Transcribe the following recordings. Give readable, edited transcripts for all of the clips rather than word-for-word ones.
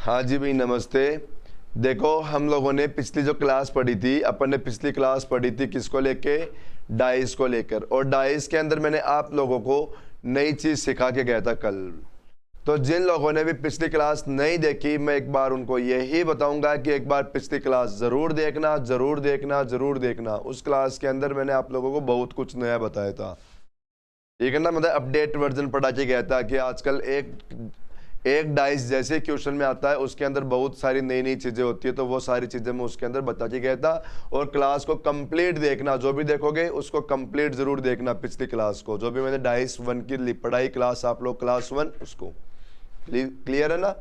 हाँ जी भाई, नमस्ते। देखो, हम लोगों ने पिछली जो क्लास पढ़ी थी, अपन ने पिछली क्लास पढ़ी थी किसको लेके? डाइस को लेकर। और डाइस के अंदर मैंने आप लोगों को नई चीज़ सिखा के गया था कल। तो जिन लोगों ने भी पिछली क्लास नहीं देखी, मैं एक बार उनको यही बताऊंगा कि एक बार पिछली क्लास ज़रूर देखना, ज़रूर देखना, ज़रूर देखना। उस क्लास के अंदर मैंने आप लोगों को बहुत कुछ नया बताया था, ठीक है ना। मतलब अपडेट वर्जन पढ़ा के गया था कि आजकल एक डाइस जैसे क्वेश्चन में आता है, उसके अंदर बहुत सारी नई नई चीज़ें होती है। तो वो सारी चीज़ें मैं उसके अंदर बता के गया था। और क्लास को कंप्लीट देखना, जो भी देखोगे उसको कंप्लीट ज़रूर देखना। पिछली क्लास को जो भी मैंने डाइस 1 की पढ़ाई क्लास, आप लोग क्लास 1 उसको क्लियर है ना।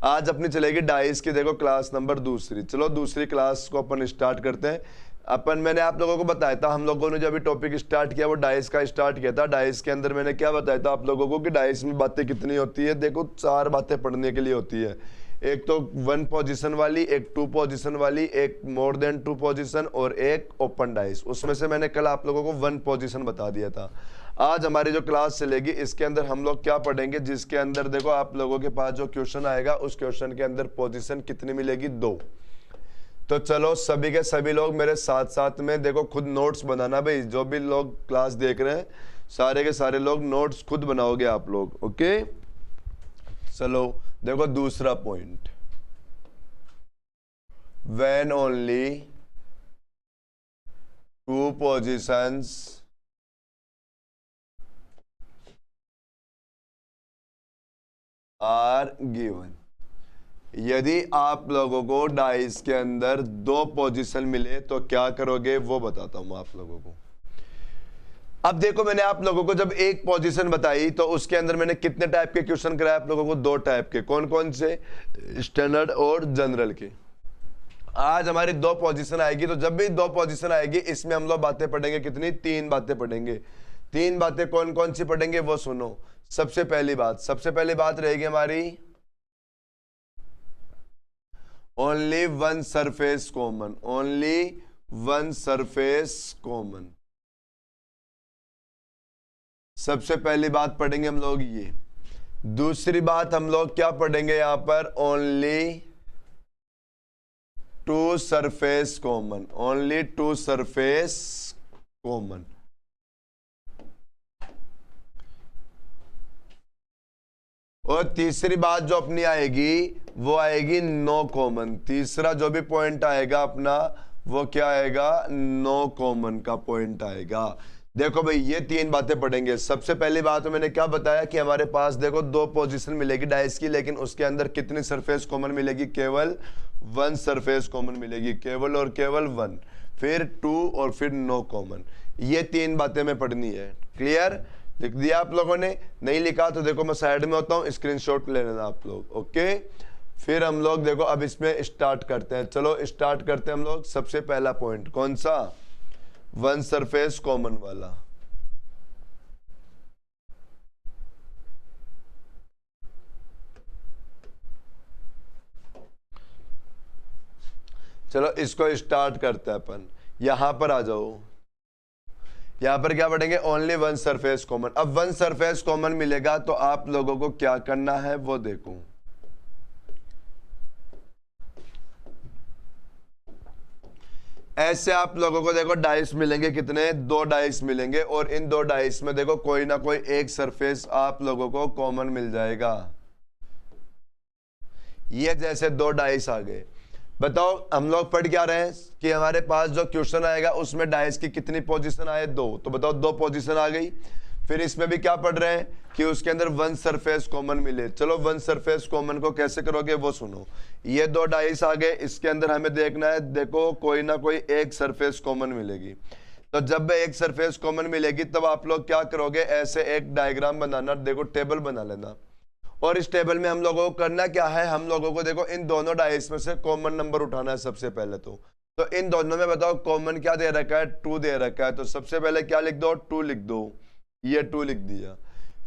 आज अपनी चलेगी डाइस की, देखो क्लास नंबर दूसरी। चलो दूसरी क्लास को अपन स्टार्ट करते हैं। मैंने आप लोगों को बताया था, हम लोगों ने जो अभी टॉपिक स्टार्ट किया वो डाइस का स्टार्ट किया था। डाइस के अंदर मैंने क्या बताया था आप लोगों को कि डाइस में बातें कितनी होती है। देखो 4 बातें पढ़ने के लिए होती है। एक तो 1 पोजीशन वाली, एक 2 पोजीशन वाली, एक मोर देन 2 पोजीशन और एक ओपन डाइस। उसमें से मैंने कल आप लोगों को 1 पोजीशन बता दिया था। आज हमारी जो क्लास चलेगी इसके अंदर हम लोग क्या पढ़ेंगे, जिसके अंदर देखो आप लोगों के पास जो क्वेश्चन आएगा उस क्वेश्चन के अंदर पोजीशन कितनी मिलेगी? 2। तो चलो सभी के सभी लोग मेरे साथ साथ में देखो खुद नोट्स बनाना भाई। जो भी लोग क्लास देख रहे हैं सारे के सारे लोग नोट्स खुद बनाओगे आप लोग, ओके। चलो देखो दूसरा point, when only 2 positions are given. यदि आप लोगों को डाइस के अंदर 2 पोजीशन मिले तो क्या करोगे, वो बताता हूं आप लोगों को। अब देखो, मैंने आप लोगों को जब एक पोजीशन बताई तो उसके अंदर मैंने कितने टाइप के क्वेश्चन कराए आप लोगों को? 2 टाइप के। कौन कौन से? स्टैंडर्ड और जनरल के। आज हमारी 2 पोजीशन आएगी, तो जब भी 2 पोजीशन आएगी इसमें हम लोग बातें पढ़ेंगे कितनी? 3 बातें पढ़ेंगे। 3 बातें कौन कौन सी पढ़ेंगे वो सुनो। सबसे पहली बात रहेगी हमारी only 1 surface common. Only 1 surface common. सबसे पहली बात पढ़ेंगे हम लोग ये। दूसरी बात हम लोग क्या पढ़ेंगे यहां पर? Only 2 surface common. Only 2 surface common. और तीसरी बात जो अपनी आएगी वो आएगी नो कॉमन। तीसरा जो भी पॉइंट आएगा अपना वो क्या आएगा? नो कॉमन का पॉइंट आएगा। देखो भाई, ये 3 बातें पढ़ेंगे। सबसे पहली बात तो मैंने क्या बताया कि हमारे पास देखो 2 पोजीशन मिलेगी डाइस की, लेकिन उसके अंदर कितनी सरफेस कॉमन मिलेगी? केवल 1 सरफेस कॉमन मिलेगी, केवल और केवल 1। फिर 2 और फिर नो कॉमन। ये 3 बातें में पढ़नी है। क्लियर? लिख दिया आप लोगों ने? नहीं लिखा तो देखो मैं साइड में होता हूँ, स्क्रीनशॉट ले लेना आप लोग, ओके। फिर हम लोग देखो अब इसमें स्टार्ट करते हैं। चलो स्टार्ट करते हैं हम लोग। सबसे पहला पॉइंट कौन सा? 1 सरफेस कॉमन वाला। चलो इसको स्टार्ट करते हैं अपन। यहां पर आ जाओ। यहां पर क्या पढ़ेंगे? Only 1 surface common. अब 1 सरफेस कॉमन मिलेगा तो आप लोगों को क्या करना है वो देखो। ऐसे आप लोगों को देखो डाइस मिलेंगे कितने? 2 डाइस मिलेंगे। और इन 2 डाइस में देखो कोई ना कोई एक सरफेस आप लोगों को कॉमन मिल जाएगा। ये जैसे 2 डाइस आ गए। बताओ हम लोग पढ़ क्या रहे हैं कि हमारे पास जो क्वेश्चन आएगा उसमें डाइस की कितनी पोजीशन आए? 2। तो बताओ 2 पोजीशन आ गई। फिर इसमें भी क्या पढ़ रहे हैं कि उसके अंदर 1 सरफेस कॉमन मिले। चलो 1 सरफेस कॉमन को कैसे करोगे वो सुनो। ये 2 डाइस आ गए, इसके अंदर हमें देखना है, देखो कोई ना कोई एक सरफेस कॉमन मिलेगी। तो जब एक सरफेस कॉमन मिलेगी तब आप लोग क्या करोगे? ऐसे एक डायग्राम बनाना, देखो टेबल बना लेना। और इस टेबल में हम लोगों को करना क्या है? हम लोगों को देखो इन दोनों डाइस में से कॉमन नंबर उठाना है सबसे पहले। तो इन दोनों में बताओ कॉमन क्या दे रखा है? 2 दे रखा है। तो सबसे पहले क्या लिख दो? 2 लिख दो। ये 2 लिख दिया।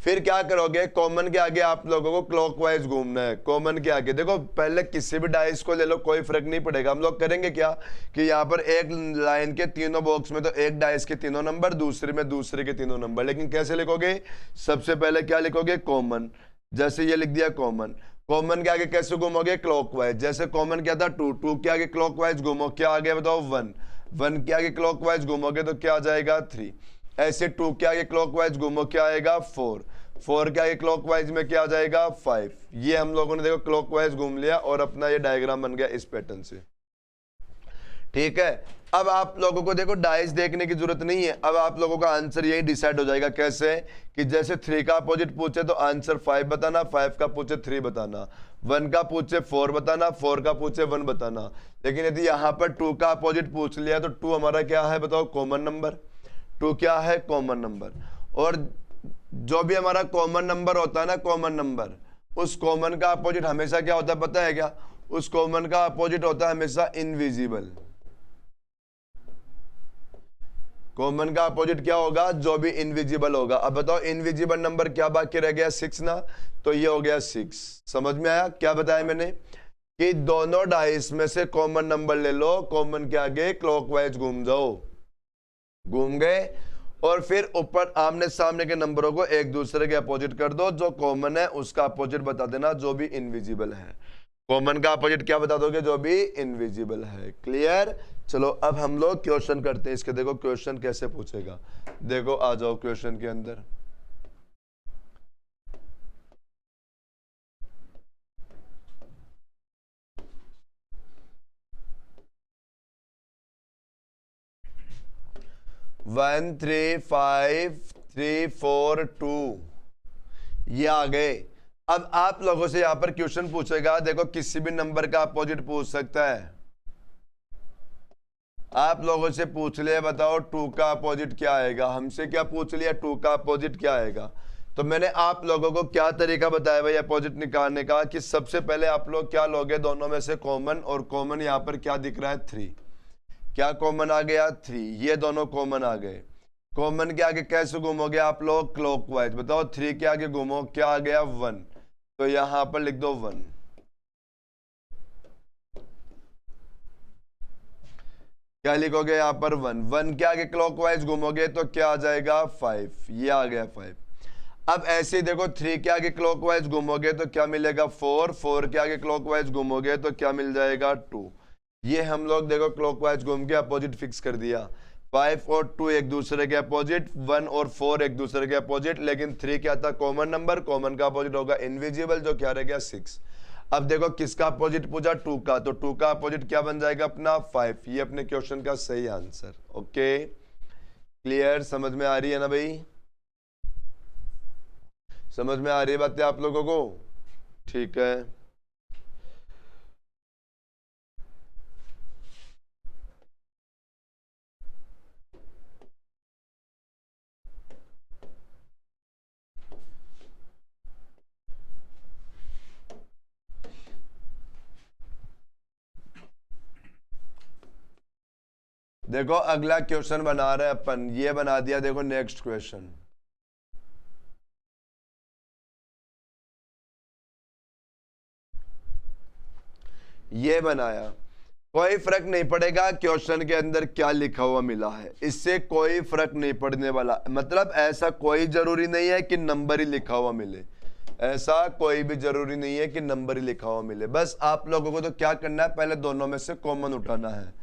फिर क्या करोगे? कॉमन के आगे आप लोगों को क्लॉकवाइज घूमना है। कॉमन के आगे देखो, पहले किसी भी डाइस को ले लो, कोई फर्क नहीं पड़ेगा। हम लोग करेंगे क्या कि यहाँ पर एक लाइन के तीनों बॉक्स में तो एक डाइस के तीनों नंबर, दूसरे में दूसरे के तीनों नंबर। लेकिन कैसे लिखोगे? सबसे पहले क्या लिखोगे? कॉमन। जैसे ये लिख दिया कॉमन। कॉमन के आगे कैसे घूमोगे, क्लॉकवाइज। जैसे कॉमन क्या था 2, 2 के आगे क्लॉकवाइज घूमो, क्या आ गया बताओ 1, 1 के आगे क्लॉकवाइज घूमोगे तो क्या आ जाएगा 3। ऐसे 2 के आगे क्लॉकवाइज घूमो, क्या आएगा 4, 4 के आगे क्लॉकवाइज में क्या आ जाएगा 5। ये हम लोगों ने देखो क्लॉकवाइज घूम लिया और अपना ये डायग्राम बन गया इस पैटर्न से, ठीक है। अब आप लोगों को देखो डाइस देखने की जरूरत नहीं है, अब आप लोगों का आंसर यही डिसाइड हो जाएगा। कैसे कि जैसे 3 का अपोजिट पूछे तो आंसर 5 बताना, 5 का पूछे 3 बताना, 1 का पूछे 4 बताना, 4 का पूछे 1 बताना। लेकिन यदि यहाँ पर 2 का अपोजिट पूछ लिया तो 2 हमारा क्या है बताओ, कॉमन नंबर। 2 क्या है, कॉमन नंबर। और जो भी हमारा कॉमन नंबर होता है ना, कॉमन नंबर, उस कॉमन का अपोजिट हमेशा क्या होता है पता है क्या, उस कॉमन का अपोजिट होता है हमेशा इनविजिबल। कॉमन का अपोजिट क्या होगा, जो भी इनविजिबल होगा। अब बताओ इनविजिबल नंबर क्या बाकी रह गया, 6 ना, तो ये हो गया 6। समझ में आया क्या बताया मैंने, कि दोनों डाइस में से कॉमन नंबर ले लो, कॉमन के आगे क्लॉकवाइज घूम जाओ, घूम गए, और फिर ऊपर आमने सामने के नंबरों को एक दूसरे के अपोजिट कर दो, जो कॉमन है उसका अपोजिट बता देना जो भी इनविजिबल है। कॉमन का अपोजिट क्या बता दोगे, जो भी इनविजिबल है। क्लियर। चलो अब हम लोग क्वेश्चन करते हैं इसके। देखो क्वेश्चन कैसे पूछेगा, देखो आ जाओ क्वेश्चन के अंदर। वन 3 5 3 4 2 ये आ गए। अब आप लोगों से यहां पर क्वेश्चन पूछेगा, देखो किसी भी नंबर का अपोजिट पूछ सकता है। आप लोगों से पूछ लिया बताओ 2 का अपोजिट क्या आएगा, हमसे क्या पूछ लिया 2 का अपोजिट क्या आएगा। तो मैंने आप लोगों को क्या तरीका बताया भाई अपोजिट निकालने का, कि सबसे पहले आप लोग क्या लोगे, दोनों में से कॉमन, और कॉमन यहां पर क्या दिख रहा है 3, क्या कॉमन आ गया 3, ये दोनों कॉमन आ गए। कॉमन के आगे कैसे घूमोगे आप लोग, क्लॉकवाइज। बताओ 3 के आगे घूमो, क्या आ गया 1, तो यहां पर लिख दो 1। क्या लिखोगे यहां पर 1, 1 के आगे क्लॉकवाइज घूमोगे तो क्या आ जाएगा 5, ये आ गया 5। अब ऐसे ही देखो 3 के आगे क्लॉकवाइज घूमोगे तो क्या मिलेगा 4, 4 के आगे क्लॉकवाइज घूमोगे तो क्या मिल जाएगा 2। ये हम लोग देखो क्लॉकवाइज घूम के अपोजिट फिक्स कर दिया। 5 और 2 एक दूसरे के अपोजिट, 1 और 4 एक दूसरे के अपोजिट, लेकिन 3 क्या था, कॉमन नंबर, कॉमन का अपोजिट होगा इनविजिबल, जो क्या रह गया 6। अब देखो किसका अपोजिट पूछा, 2 का, तो 2 का अपोजिट क्या बन जाएगा अपना 5। ये अपने क्वेश्चन का सही आंसर। ओके क्लियर, समझ में आ रही है ना भाई, समझ में आ रही है बातें आप लोगों को, ठीक है। देखो अगला क्वेश्चन बना रहे हैं अपन, ये बना दिया देखो नेक्स्ट क्वेश्चन। ये बनाया, कोई फर्क नहीं पड़ेगा क्वेश्चन के अंदर क्या लिखा हुआ मिला है, इससे कोई फर्क नहीं पड़ने वाला। मतलब ऐसा कोई जरूरी नहीं है कि नंबर ही लिखा हुआ मिले, ऐसा कोई भी जरूरी नहीं है कि नंबर ही लिखा हुआ मिले। बस आप लोगों को तो क्या करना है, पहले दोनों में से कॉमन उठाना है।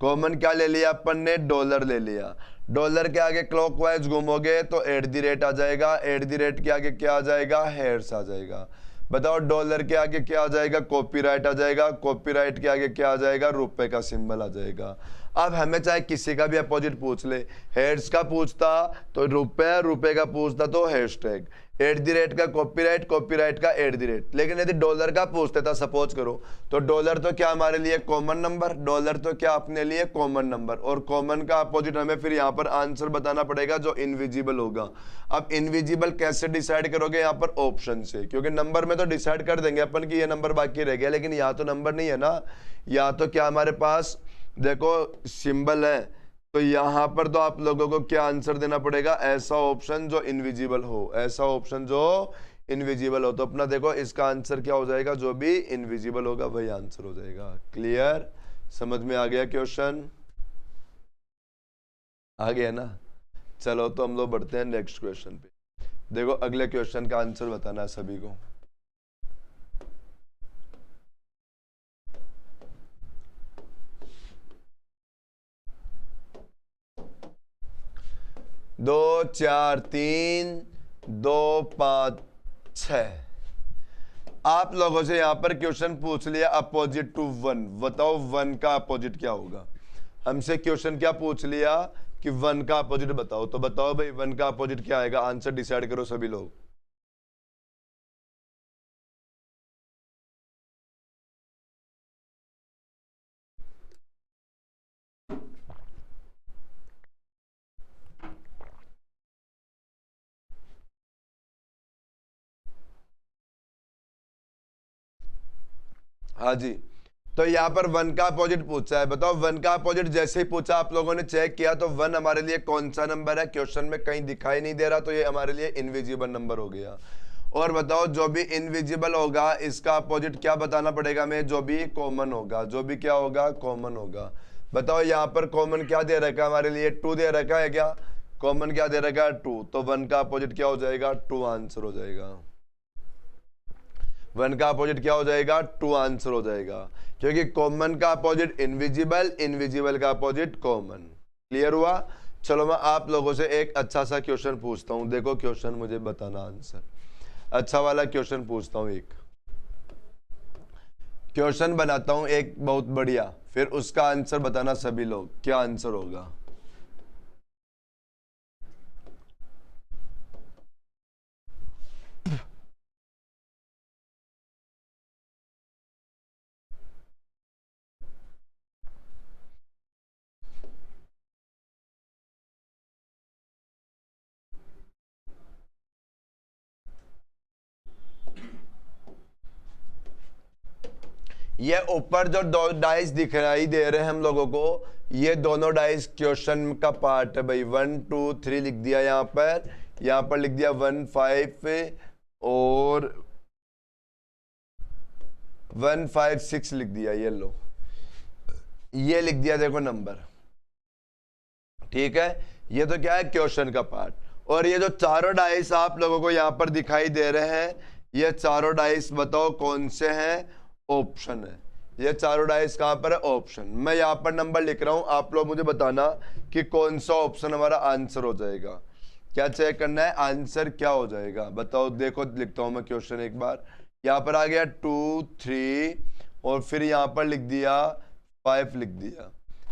कॉमन क्या ले लिया अपन ने, डॉलर ले लिया। डॉलर के आगे क्लॉकवाइज घूमोगे तो @ आ जाएगा, @ के आगे क्या आ जाएगा, हेयर्स आ जाएगा। बताओ डॉलर के आगे क्या आ जाएगा, कॉपीराइट आ जाएगा, कॉपीराइट के आगे क्या आ जाएगा, रुपए का सिंबल आ जाएगा। अब हमें चाहे किसी का भी अपोजिट पूछ ले, हेयर्स का पूछता तो रुपए, रुपए का पूछता तो हैशटैग, @ का कॉपीराइट, कॉपीराइट का @ लेकिन यदि डॉलर का पूछते था सपोज करो, तो डॉलर तो क्या हमारे लिए कॉमन नंबर, डॉलर तो क्या अपने लिए कॉमन नंबर, और कॉमन का अपोजिट हमें फिर यहाँ पर आंसर बताना पड़ेगा जो इनविजिबल होगा। अब इनविजिबल कैसे डिसाइड करोगे, यहाँ पर ऑप्शन से, क्योंकि नंबर में तो डिसाइड कर देंगे अपन कि ये नंबर बाकी रह गया, लेकिन यहाँ तो नंबर नहीं है ना, यहाँ तो क्या हमारे पास देखो सिंबल है। तो यहां पर तो आप लोगों को क्या आंसर देना पड़ेगा, ऐसा ऑप्शन जो इनविजिबल हो, ऐसा ऑप्शन जो इनविजिबल हो। तो अपना देखो इसका आंसर क्या हो जाएगा, जो भी इनविजिबल होगा वही आंसर हो जाएगा। क्लियर, समझ में आ गया क्वेश्चन, आ गया ना। चलो तो हम लोग बढ़ते हैं नेक्स्ट क्वेश्चन पे। देखो अगले क्वेश्चन का आंसर बताना है सभी को। 2 4 3 2 5 6। आप लोगों से यहां पर क्वेश्चन पूछ लिया अपोजिट टू 1, बताओ 1 का अपोजिट क्या होगा। हमसे क्वेश्चन क्या पूछ लिया कि 1 का अपोजिट बताओ, तो बताओ भाई 1 का अपोजिट क्या आएगा, आंसर डिसाइड करो सभी लोग। हाँ जी, तो यहाँ पर 1 का अपोजिट पूछा है, बताओ 1 का अपोजिट जैसे ही पूछा आप लोगों ने चेक किया तो 1 हमारे लिए कौन सा नंबर है, क्वेश्चन में कहीं दिखाई नहीं दे रहा, तो ये हमारे लिए इनविजिबल नंबर हो गया। और बताओ जो भी इनविजिबल होगा इसका अपोजिट क्या बताना पड़ेगा हमें, जो भी कॉमन होगा, जो भी क्या होगा, कॉमन होगा। बताओ यहाँ पर कॉमन क्या दे रखा है हमारे लिए, 2 दे रखा है क्या, कॉमन क्या दे रखा है 2, तो 1 का अपोजिट क्या हो जाएगा, 2 आंसर हो जाएगा। 1 का अपोजिट क्या हो जाएगा, 2 आंसर हो जाएगा, क्योंकि कॉमन का अपोजिट इनविजिबल, इनविजिबल का अपोजिट कॉमन। क्लियर हुआ। चलो मैं आप लोगों से एक अच्छा सा क्वेश्चन पूछता हूं, देखो क्वेश्चन मुझे बताना आंसर, अच्छा वाला क्वेश्चन पूछता हूं। एक क्वेश्चन बनाता हूं एक बहुत बढ़िया, फिर उसका आंसर बताना सभी लोग क्या आंसर होगा। ये ऊपर जो दो डाइस दिखाई दे रहे हैं हम लोगों को, ये दोनों डाइस क्वेश्चन का पार्ट है भाई। 1 2 3 लिख दिया यहाँ पर लिख दिया 1 5 और 1 5 6 लिख दिया, ये लो, ये लिख दिया देखो नंबर, ठीक है। ये तो क्या है, क्वेश्चन का पार्ट। और ये जो चारों डाइस आप लोगों को यहाँ पर दिखाई दे रहे हैं, ये चारों डाइस बताओ कौन से हैं, ऑप्शन है। ये चारों डाइस कहां पर है, ऑप्शन। मैं यहाँ पर नंबर लिख रहा हूं, आप लोग मुझे बताना कि कौन सा ऑप्शन हमारा आंसर हो जाएगा। क्या चेक करना है, आंसर क्या हो जाएगा बताओ। देखो लिखता हूं मैं क्वेश्चन एक बार, यहाँ पर आ गया 2 3 और फिर यहाँ पर लिख दिया 5 लिख दिया,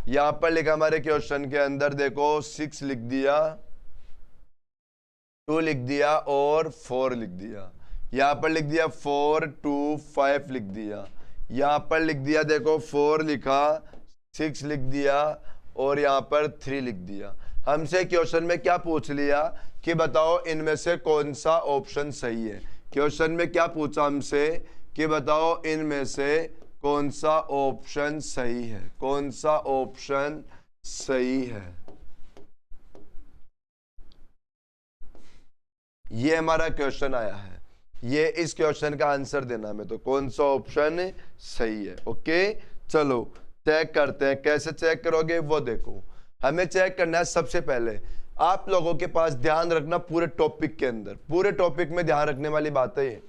यहाँ पर लिखा हमारे क्वेश्चन के अंदर देखो 6 लिख दिया, 2 लिख दिया और 4 लिख दिया, यहाँ पर लिख दिया 4 2 5 लिख दिया, यहाँ पर लिख दिया देखो 4 लिखा, 6 लिख दिया और यहाँ पर 3 लिख दिया। हमसे क्वेश्चन में क्या पूछ लिया कि बताओ इनमें से कौन सा ऑप्शन सही है। क्वेश्चन में क्या पूछा हमसे कि बताओ इनमें से कौन सा ऑप्शन सही है, कौन सा ऑप्शन सही है। ये हमारा क्वेश्चन आया है, ये इस क्वेश्चन का आंसर देना हमें, तो कौन सा ऑप्शन सही है। ओके चलो चेक करते हैं, कैसे चेक करोगे वो देखो। हमें चेक करना है सबसे पहले, आप लोगों के पास ध्यान रखना पूरे टॉपिक के अंदर, पूरे टॉपिक में ध्यान रखने वाली बात है ये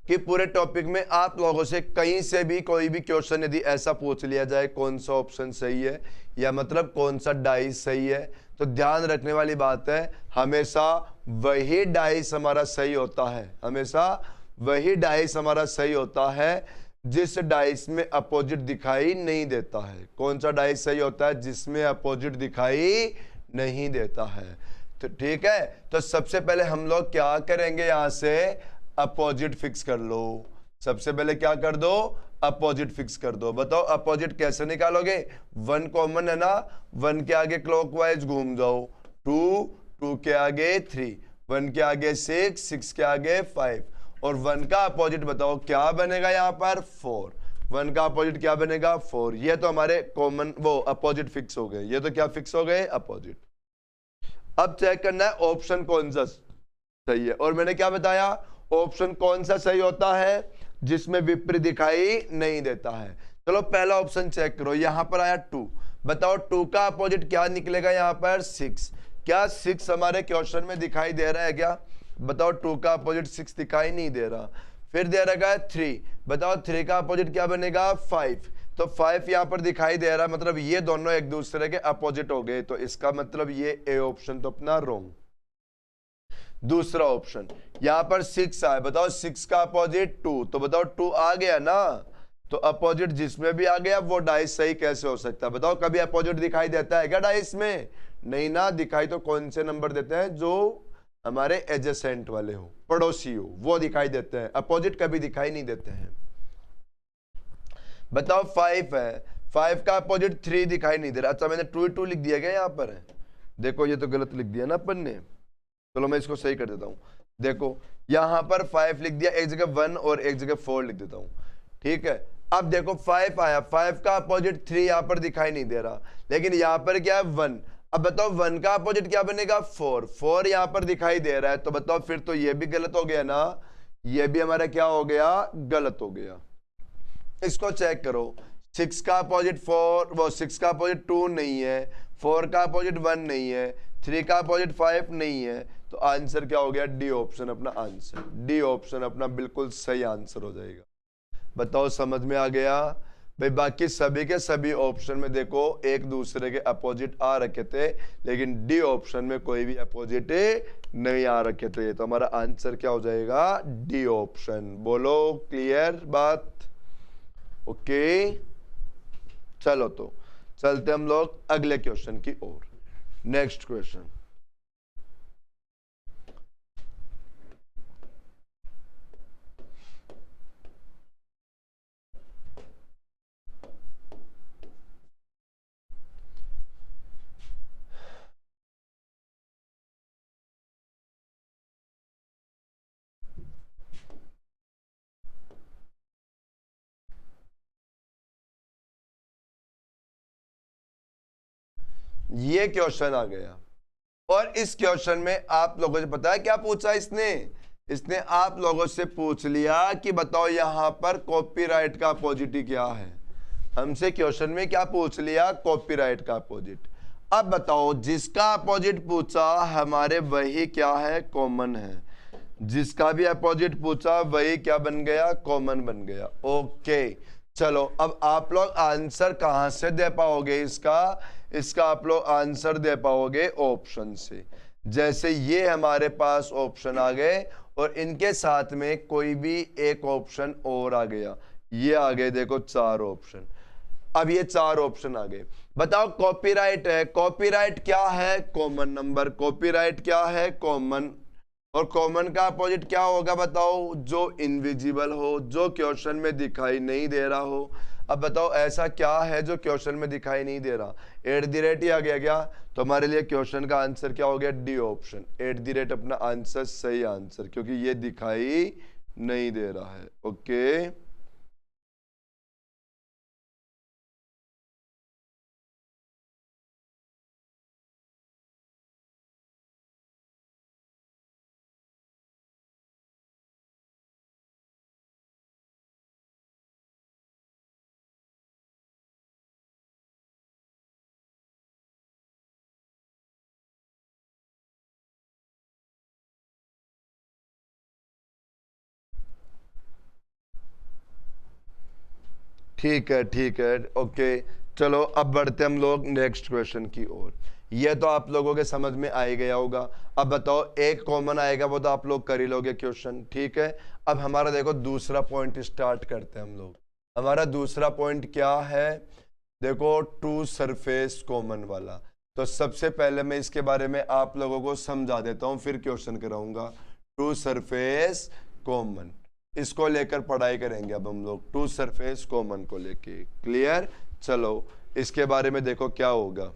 कि पूरे टॉपिक में आप लोगों से कहीं से भी कोई भी क्वेश्चन यदि ऐसा पूछ लिया जाए कौन सा ऑप्शन सही है या मतलब कौन सा डाइस सही है, तो ध्यान रखने वाली बात है हमेशा वही डाइस हमारा सही होता है, हमेशा वही डाइस हमारा सही होता है जिस डाइस में अपोजिट दिखाई नहीं देता है। कौन सा डाइस सही होता है, जिसमें अपोजिट दिखाई नहीं देता है। तो ठीक है, तो सबसे पहले हम लोग क्या करेंगे, यहां से अपोजिट फिक्स कर लो। सबसे पहले क्या कर दो, अपोजिट फिक्स कर दो। बताओ अपोजिट कैसे निकालोगे, 1 कॉमन है ना, 1 के आगे क्लॉकवाइज घूम जाओ, 2 2 के आगे 3, 1 के आगे 6 6 के आगे 5 और 1 का अपोजिट बताओ क्या बनेगा, यहाँ पर 4। 1 का अपोजिट क्या बनेगा, 4। ये तो हमारे कॉमन वो अपोजिट फिक्स हो गए, ये तो क्या फिक्स हो गए, अपोजिट। अब चेक करना है ऑप्शन कौन सा सही है, और मैंने क्या बताया, ऑप्शन कौन सा सही होता है, जिसमें विपरीत दिखाई नहीं देता है। चलो पहला ऑप्शन चेक करो, यहां पर आया 2, बताओ 2 का अपोजिट क्या निकलेगा, यहां पर 6। क्या 6 हमारे क्वेश्चन में दिखाई दे रहा है क्या, बताओ 2 का अपोजिट 6 दिखाई नहीं दे रहा। फिर दे रखा है 3, बताओ 3 का अपोजिट क्या बनेगा, 5। तो 5 यहां पर दिखाई दे रहा है, मतलब ये दोनों एक दूसरे के अपोजिट हो गए, तो इसका मतलब ये ए ऑप्शन तो अपना रॉन्ग। दूसरा ऑप्शन यहां पर 6 आया, बताओ 6 का अपोजिट 2, तो बताओ 2 आ गया ना, तो अपोजिट जिसमें भी आ गया वो डाइस सही कैसे हो सकता है? बताओ कभी अपोजिट दिखाई देता है क्या डाइस में? नहीं ना, दिखाई तो कौन से नंबर देते हैं? जो हमारे एडजेसेंट वाले हो, पड़ोसी हो, वो दिखाई देते हैं, अपोजिट कभी दिखाई नहीं देते हैं। बताओ 5 है, 5 का अपोजिट 3 दिखाई नहीं दे रहा। अच्छा मैंने 2 2 लिख दिया गया यहाँ पर? देखो ये तो गलत लिख दिया ना अपन ने, चलो मैं इसको सही कर देता हूँ। देखो यहां पर 5 लिख दिया, एक जगह 1 और एक जगह 4 लिख देता हूं, ठीक है। अब देखो 5 आया, 5 का अपोजिट 3 यहां पर दिखाई नहीं दे रहा, लेकिन यहां पर क्या है 1। अब बताओ 1 का अपोजिट क्या बनेगा? 4, 4 यहां पर दिखाई दे रहा है, तो बताओ फिर तो ये भी गलत हो गया ना, ये भी हमारा क्या हो गया? गलत हो गया। इसको चेक करो, 6 का अपोजिट 4, वो 6 का अपोजिट 2 नहीं है, 4 का अपोजिट 1 नहीं है, 3 का अपोजिट 5 नहीं है, तो आंसर क्या हो गया? डी ऑप्शन अपना आंसर, डी ऑप्शन अपना बिल्कुल सही आंसर हो जाएगा। बताओ समझ में आ गया भाई? बाकी सभी के सभी ऑप्शन में देखो एक दूसरे के अपोजिट आ रखे थे, लेकिन डी ऑप्शन में कोई भी अपोजिट नहीं आ रखे थे, तो हमारा आंसर क्या हो जाएगा? D option. बोलो क्लियर बात? ओके चलो तो चलते हम लोग अगले क्वेश्चन की ओर। नेक्स्ट क्वेश्चन, ये क्वेश्चन आ गया और इस क्वेश्चन में आप लोगों से पता है क्या पूछा इसने आप लोगों से पूछ लिया कि बताओ यहां पर कॉपीराइट का अपोजिट क्या है। हमसे क्वेश्चन में क्या पूछ लिया? कॉपीराइट का अपोजिट। अब बताओ जिसका अपोजिट पूछा हमारे वही क्या है? कॉमन है। जिसका भी अपोजिट पूछा वही क्या बन गया? कॉमन बन गया। ओके चलो अब आप लोग आंसर कहां से दे पाओगे इसका आप लोग आंसर दे पाओगे ऑप्शन से। जैसे ये हमारे पास ऑप्शन आ गए और इनके साथ में कोई भी एक ऑप्शन और आ गया, ये आ गए देखो 4 ऑप्शन। अब ये 4 ऑप्शन आ गए। बताओ कॉपीराइट है, कॉपीराइट क्या है? Common number. कॉपीराइट क्या है? कॉमन। और कॉमन का अपोजिट क्या होगा? बताओ जो इनविजिबल हो, जो क्वेश्चन में दिखाई नहीं दे रहा हो। अब बताओ ऐसा क्या है जो क्वेश्चन में दिखाई नहीं दे रहा? एट द रेट ही आ गया क्या? तो हमारे लिए क्वेश्चन का आंसर क्या हो गया? D option, at the rate अपना आंसर सही आंसर, क्योंकि ये दिखाई नहीं दे रहा है। ओके ठीक है ठीक है। ओके चलो अब बढ़ते हम लोग नेक्स्ट क्वेश्चन की ओर। ये तो आप लोगों के समझ में आ ही गया होगा। अब बताओ एक कॉमन आएगा वो तो आप लोग कर ही लोगे क्वेश्चन, ठीक है। अब हमारा देखो दूसरा पॉइंट स्टार्ट करते हैं हम लोग। हमारा दूसरा पॉइंट क्या है? देखो टू सरफेस कॉमन वाला। तो सबसे पहले मैं इसके बारे में आप लोगों को समझा देता हूं, फिर क्वेश्चन कराऊंगा। टू सरफेस कॉमन, इसको लेकर पढ़ाई करेंगे अब हम लोग, टू सरफेस कॉमन को लेके। क्लियर? चलो इसके बारे में देखो क्या होगा।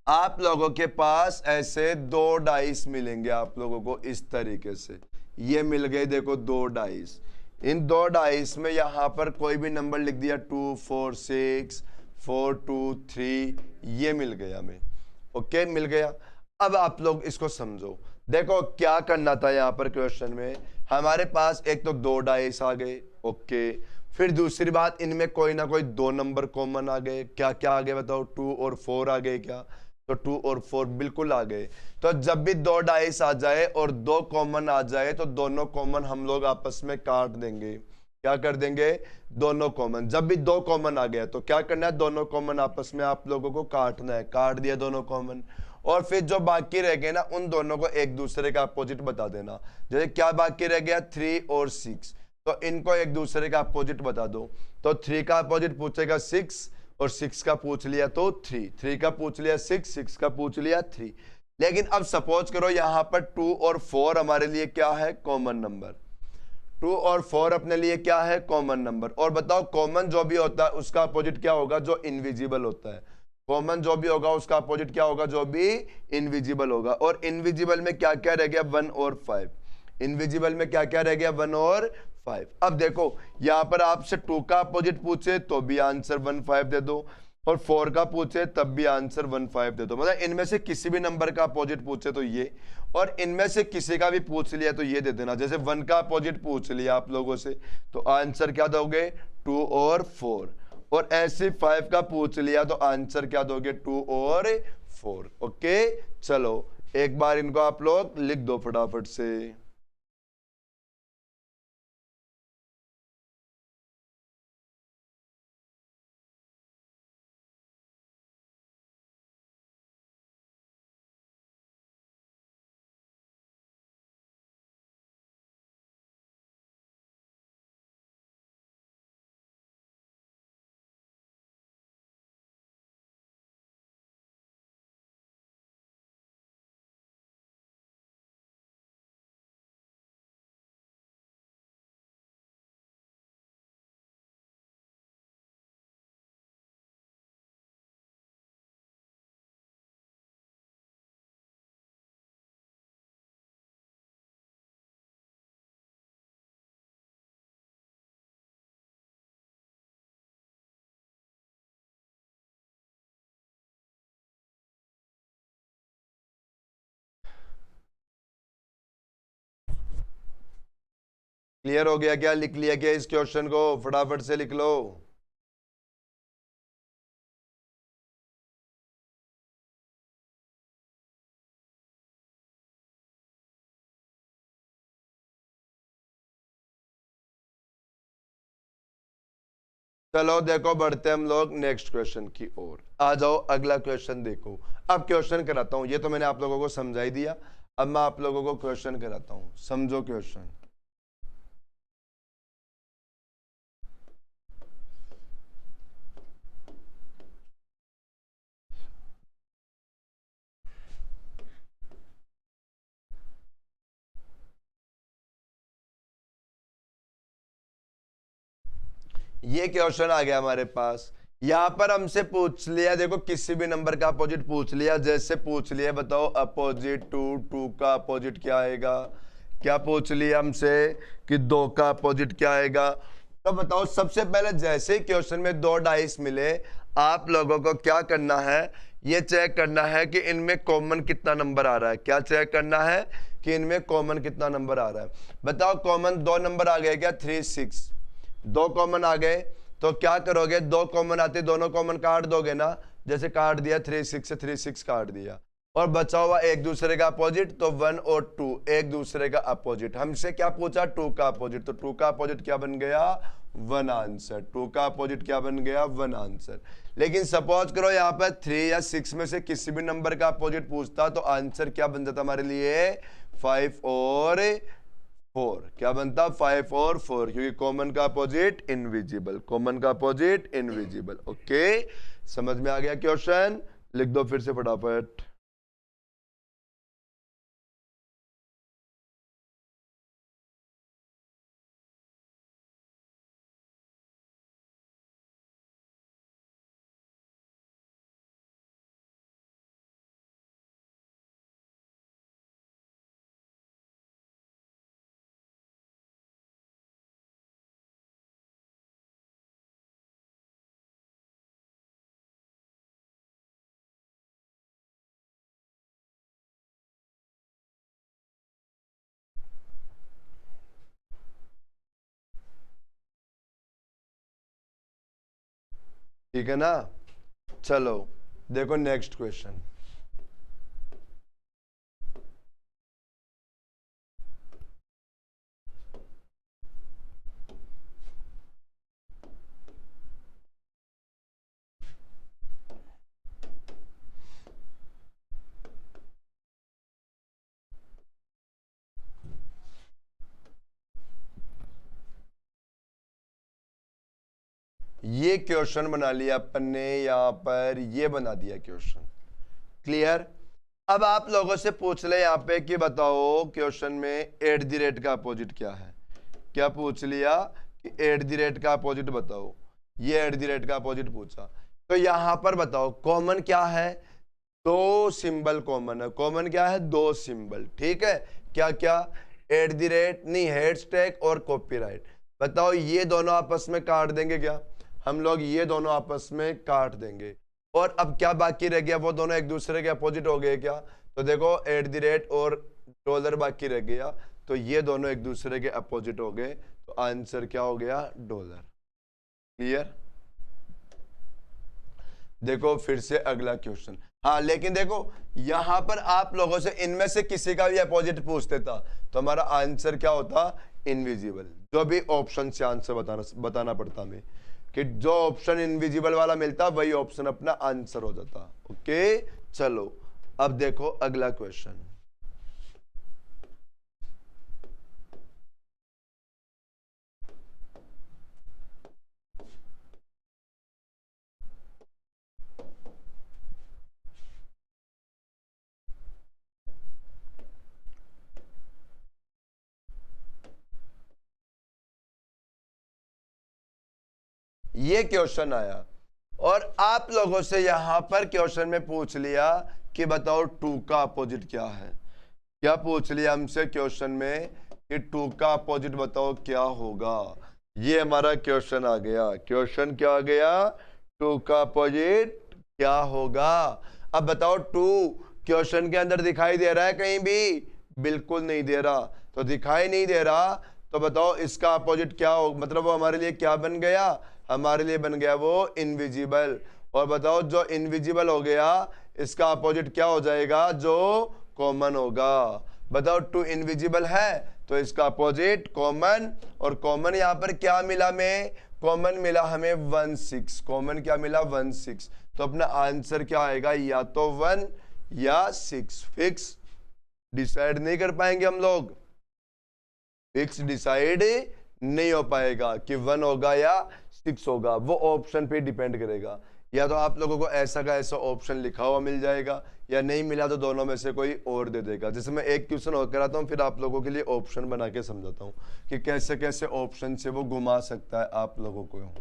आप लोगों के पास ऐसे 2 डाइस मिलेंगे आप लोगों को इस तरीके से। ये मिल गए देखो 2 डाइस। इन 2 डाइस में यहां पर कोई भी नंबर लिख दिया, 2 4 6 4 2 3, ये मिल गया हमें। ओके मिल गया। अब आप लोग इसको समझो। देखो क्या करना था यहां पर क्वेश्चन में, हमारे पास एक तो 2 डाइस आ गए। ओके फिर दूसरी बात, इनमें कोई ना कोई 2 नंबर कॉमन आ गए। क्या क्या आ गए बताओ? 2 और 4 आ गए क्या? तो 2 और 4 बिल्कुल आ गए। तो जब भी 2 डाइस आ जाए और 2 कॉमन आ जाए तो दोनों कॉमन हम लोग आपस में काट देंगे। क्या कर देंगे, दोनों कॉमन। जब भी दो कॉमन आ गया तो क्या करना है, दोनों कॉमन आपस में आप लोगों को काटना है, काट दिया दोनों कॉमन। और फिर जो बाकी रह गए ना उन दोनों को एक दूसरे का अपोजिट बता देना। जैसे क्या बाकी रह गया, 3 और 6, तो इनको एक दूसरे का अपोजिट बता दो। तो 3 का अपोजिट पूछेगा 6, और 6 का पूछ लिया तो 3, 3 का पूछ लिया 6, 6 का पूछ लिया 3। लेकिन अब सपोज करो यहां पर 2 और 4 हमारे लिए क्या है, कॉमन नंबर। 2 और 4 अपने लिए क्या है, कॉमन नंबर। और बताओ कॉमन जो भी होता है उसका अपोजिट क्या होगा, जो इनविजिबल होता है। कॉमन जो भी होगा उसका अपोजिट क्या होगा, जो भी इनविजिबल होगा। और इनविजिबल में क्या क्या रह गया, 1 और 5। इनविजिबल में क्या क्या रह गया, 1 और 5। अब देखो यहां पर आपसे 2 का अपोजिट पूछे तो भी आंसर 1 5 दे दो, और 4 का पूछे तब भी आंसर 1 5 दे दो। मतलब इनमें से किसी भी नंबर का अपोजिट पूछे तो ये, और इनमें से किसी का भी पूछ लिया तो ये दे देना। जैसे 1 का अपोजिट पूछ लिया आप लोगों से तो आंसर क्या दोगे, 2 और 4। और ऐसे 5 का पूछ लिया तो आंसर क्या दोगे, 2 और 4। ओके, चलो एक बार इनको आप लोग लिख दो फटाफट से। क्लियर हो गया क्या, लिख लिया क्या इस क्वेश्चन को, फटाफट से लिख लो। चलो देखो बढ़ते हम लोग नेक्स्ट क्वेश्चन की ओर। आ जाओ अगला क्वेश्चन देखो। अब क्वेश्चन कराता हूं, ये तो मैंने आप लोगों को समझा ही दिया। अब मैं आप लोगों को क्वेश्चन कराता हूं, समझो क्वेश्चन। ये क्वेश्चन आ गया हमारे पास। यहां पर हमसे पूछ लिया, देखो किसी भी नंबर का अपोजिट पूछ लिया। जैसे पूछ लिया, बताओ अपोजिट 2, 2 का अपोजिट क्या आएगा। क्या पूछ लिया हमसे कि 2 का अपोजिट क्या आएगा। तो बताओ सबसे पहले जैसे ही क्वेश्चन में 2 डाइस मिले, आप लोगों को क्या करना है, ये चेक करना है कि इनमें कॉमन कितना नंबर आ रहा है। क्या चेक करना है कि इनमें कॉमन कितना नंबर आ रहा है। बताओ कॉमन 2 नंबर आ गए क्या, 3 6। 2 कॉमन आ गए तो क्या करोगे, 2 कॉमन आते दोनों कॉमन काट दोगे ना। जैसे काट दिया 3 6 से 3 6 काट दिया, और बचा हुआ एक दूसरे का अपोजिट, तो 1 और 2 एक दूसरे का अपोजिट। हमसे क्या पूछा, 2 का अपोजिट, तो 2 का अपोजिट क्या बन गया, 1 आंसर। 2 का अपोजिट क्या बन गया, 1 आंसर। लेकिन सपोज करो यहाँ पर 3 या 6 में से किसी भी नंबर का अपोजिट पूछता तो आंसर क्या बन जाता हमारे लिए, 5 और 4। क्या बनता, 5 और 4, क्योंकि कॉमन का अपोजिट इनविजिबल, कॉमन का अपोजिट इनविजिबल। ओके, समझ में आ गया क्वेश्चन, लिख दो फिर से फटाफट। ठीक है ना, चलो देखो नेक्स्ट क्वेश्चन। ये क्वेश्चन बना लिया अपन ने, यहां पर ये बना दिया क्वेश्चन। क्लियर। अब आप लोगों से पूछ ले यहाँ पे कि बताओ क्वेश्चन में एट द रेट का अपोजिट क्या है। क्या पूछ लिया कि एट द रेट का अपोजिट बताओ, ये एट द रेट का अपोजिट पूछा। तो यहां पर बताओ कॉमन क्या है, दो सिंबल कॉमन है। कॉमन क्या है, दो सिंबल। ठीक है, क्या क्या, एट द रेट नहीं, हैशटैग और कॉपीराइट। बताओ ये दोनों आपस में काट देंगे क्या, हम लोग ये दोनों आपस में काट देंगे। और अब क्या बाकी रह गया, वो दोनों एक दूसरे के अपोजिट हो गए क्या। तो देखो एट द रेट और डॉलर बाकी रह गया, तो ये दोनों एक दूसरे के अपोजिट हो गए, तो आंसर क्या हो गया, डॉलर। क्लियर। देखो फिर से अगला क्वेश्चन। हाँ लेकिन देखो यहां पर आप लोगों से इनमें से किसी का भी अपोजिट पूछ देता तो हमारा आंसर क्या होता, इनविजिबल। जो भी ऑप्शन से आंसर बताना पड़ता हमें, कि जो ऑप्शन इनविजिबल वाला मिलता वही ऑप्शन अपना आंसर हो जाता। ओके चलो अब देखो अगला क्वेश्चन। ये क्वेश्चन आया और आप लोगों से यहां पर क्वेश्चन में पूछ लिया कि बताओ टू का अपोजिट क्या है। क्या पूछ लिया हमसे क्वेश्चन में कि टू का अपोजिट बताओ क्या होगा। ये हमारा क्वेश्चन आ गया। क्वेश्चन क्या आ गया, टू का अपोजिट क्या होगा। अब बताओ टू क्वेश्चन के अंदर दिखाई दे रहा है कहीं भी, बिल्कुल नहीं दे रहा। तो दिखाई नहीं दे रहा तो बताओ इसका अपोजिट क्या हो, मतलब वो हमारे लिए क्या बन गया, हमारे लिए बन गया वो इनविजिबल। और बताओ जो इनविजिबल हो गया इसका अपोजिट क्या हो जाएगा, जो कॉमन होगा। बताओ टू इनविजिबल है तो इसका अपोजिट कॉमन, और कॉमन यहां पर क्या मिला हमें, कॉमन मिला हमें 1 6। कॉमन क्या मिला, 1 6। तो अपना आंसर क्या आएगा, या तो 1 या 6। फिक्स डिसाइड नहीं कर पाएंगे हम लोग, फिक्स डिसाइड नहीं हो पाएगा कि 1 होगा या 6 होगा, वो ऑप्शन पे डिपेंड करेगा। या तो आप लोगों को ऐसा का ऐसा ऑप्शन लिखा हुआ मिल जाएगा, या नहीं मिला तो दोनों में से कोई और दे देगा। जैसे मैं एक क्वेश्चन और कराता हूँ फिर आप लोगों के लिए ऑप्शन बना के समझाता हूँ कि कैसे कैसे ऑप्शन से वो घुमा सकता है आप लोगों को।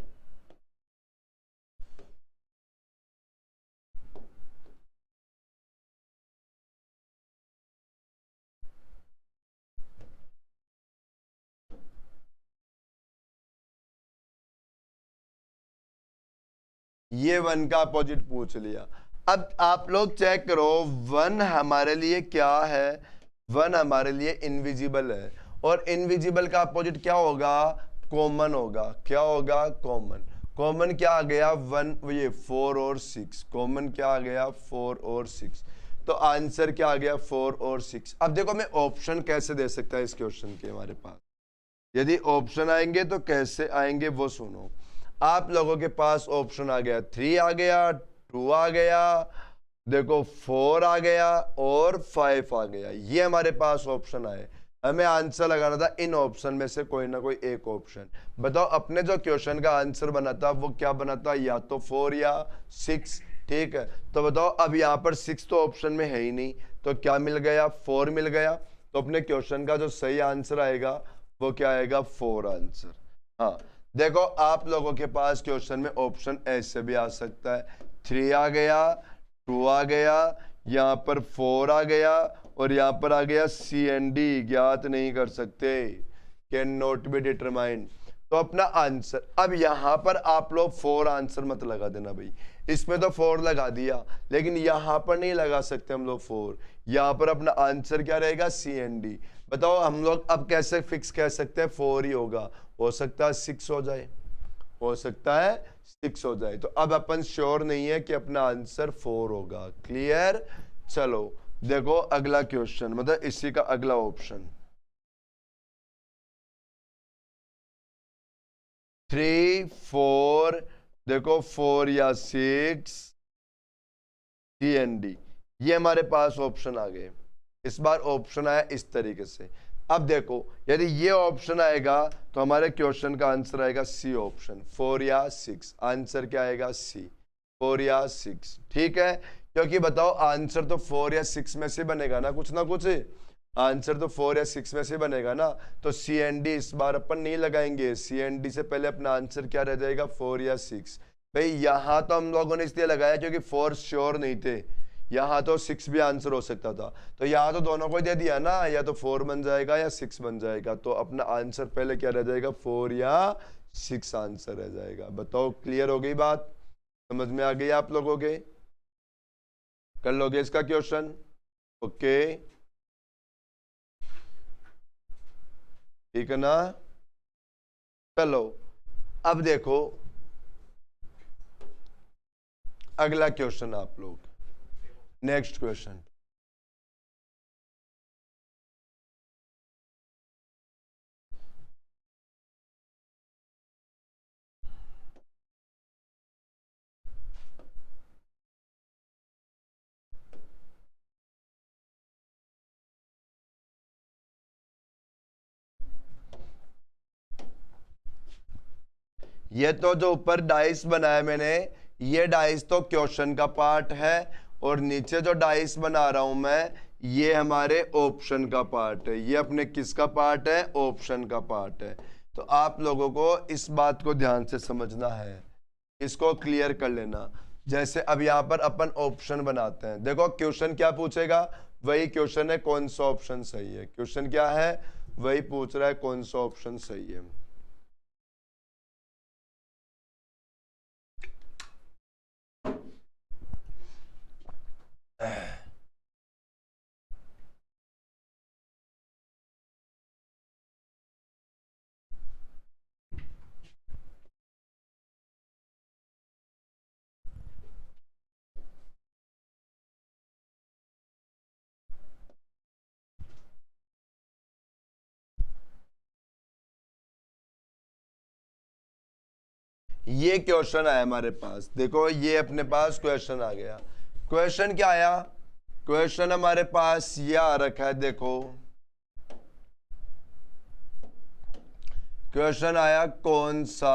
ये 1 का अपोजिट पूछ लिया। अब आप लोग चेक करो 1 हमारे लिए क्या है, 1 हमारे लिए इनविजिबल है, और इनविजिबल का अपोजिट क्या होगा, कॉमन होगा। क्या होगा, कॉमन। कॉमन क्या आ गया, 1, ये 4 और 6। कॉमन क्या आ गया, 4 और 6। तो आंसर क्या आ गया, 4 और 6। अब देखो मैं ऑप्शन कैसे दे सकता है इस क्वेश्चन के हमारे पास, यदि ऑप्शन आएंगे तो कैसे आएंगे वो सुनो। आप लोगों के पास ऑप्शन आ गया 3 आ गया, 2 आ गया, देखो 4 आ गया और 5 आ गया। ये हमारे पास ऑप्शन आए, हमें आंसर लगाना था इन ऑप्शन में से कोई ना कोई एक ऑप्शन। बताओ अपने जो क्वेश्चन का आंसर बना था वो क्या बना था, या तो 4 या 6। ठीक है, तो बताओ अब यहाँ पर 6 तो ऑप्शन में है ही नहीं, तो क्या मिल गया, 4 मिल गया। तो अपने क्वेश्चन का जो सही आंसर आएगा वो क्या आएगा, 4 आंसर। हाँ देखो आप लोगों के पास क्वेश्चन में ऑप्शन ऐसे भी आ सकता है, 3 आ गया, 2 आ गया, यहाँ पर 4 आ गया, और यहाँ पर आ गया सी एंड डी, ज्ञात नहीं कर सकते, कैन नॉट बी डिटरमाइंड। तो अपना आंसर, अब यहाँ पर आप लोग 4 आंसर मत लगा देना भाई, इसमें तो 4 लगा दिया, लेकिन यहाँ पर नहीं लगा सकते हम लोग 4। यहाँ पर अपना आंसर क्या रहेगा, सी एंड डी। बताओ हम लोग अब कैसे फिक्स कह सकते हैं 4 ही होगा, हो सकता है 6 हो जाए, हो सकता है 6 हो जाए। तो अब अपन श्योर नहीं है कि अपना आंसर 4 होगा। क्लियर। चलो देखो अगला क्वेश्चन, मतलब इसी का अगला ऑप्शन, 3 4, देखो 4 या 6, सी एंड डी, ये हमारे पास ऑप्शन आ गए। इस बार ऑप्शन आया इस तरीके से, अब देखो यदि ये ऑप्शन आएगा तो हमारे क्वेश्चन का आंसर आएगा सी ऑप्शन, 4 या 6। आंसर क्या आएगा? सी, 4 या 6। ठीक है, क्योंकि बताओ आंसर तो 4 या 6 में से बनेगा ना कुछ, आंसर तो 4 या 6 में से बनेगा ना। तो सी एंड डी इस बार अपन नहीं लगाएंगे, सी एंड डी से पहले अपना आंसर क्या रह जाएगा? 4 या 6। भाई यहाँ तो हम लोगों ने इसलिए लगाया क्योंकि 4 श्योर नहीं थे, यहाँ तो 6 भी आंसर हो सकता था। तो यहाँ तो दोनों को दे दिया ना, या तो 4 बन जाएगा या 6 बन जाएगा। तो अपना आंसर पहले क्या रह जाएगा? 4 या 6 आंसर रह जाएगा। बताओ क्लियर हो गई बात? समझ में आ गई आप लोगों के? कर लोगे इसका क्वेश्चन? ओके, ठीक है ना? चलो अब देखो अगला क्वेश्चन आप लोग, नेक्स्ट क्वेश्चन। ये तो जो ऊपर डाइस बनाया मैंने, ये डाइस तो क्वेश्चन का पार्ट है, और नीचे जो डाइस बना रहा हूं मैं, ये हमारे ऑप्शन का पार्ट है। ये अपने किसका पार्ट है? ऑप्शन का पार्ट है। तो आप लोगों को इस बात को ध्यान से समझना है, इसको क्लियर कर लेना। जैसे अब यहाँ पर अपन ऑप्शन बनाते हैं, देखो क्वेश्चन क्या पूछेगा? वही क्वेश्चन है, कौन सा ऑप्शन सही है। क्वेश्चन क्या है? वही पूछ रहा है, कौन सा ऑप्शन सही है। ये क्वेश्चन आया हमारे पास, देखो ये अपने पास क्वेश्चन आ गया। क्वेश्चन क्या आया? क्वेश्चन हमारे पास ये आ रखा है, देखो क्वेश्चन आया, कौन सा